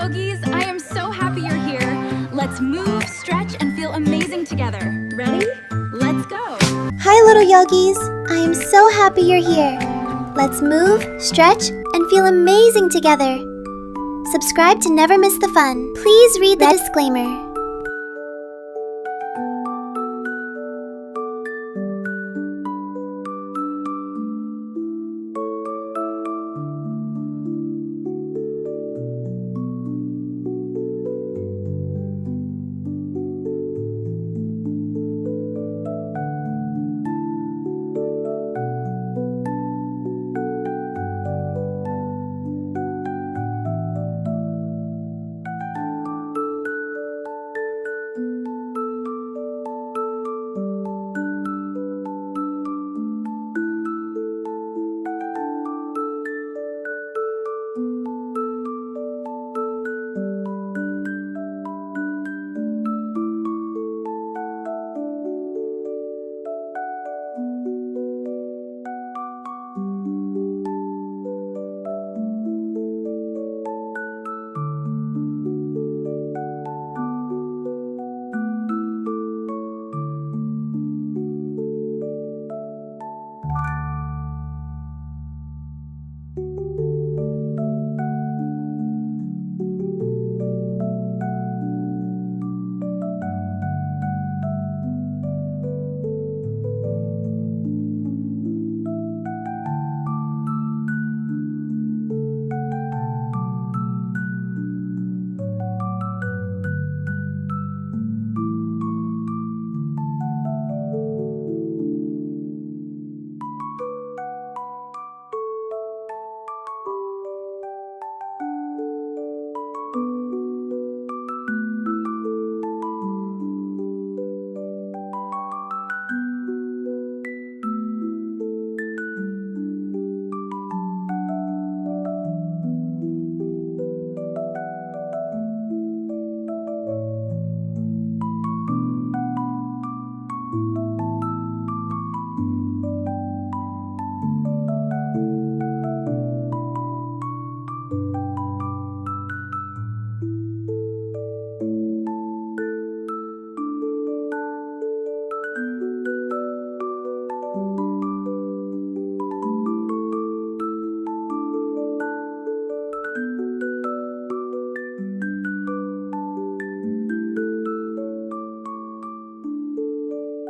yogis, I am so happy you're here. Let's move, stretch, and feel amazing together. Ready? Let's go. Hi little yogis, I am so happy you're here. Let's move, stretch, and feel amazing together. Subscribe to never miss the fun. Please read the disclaimer.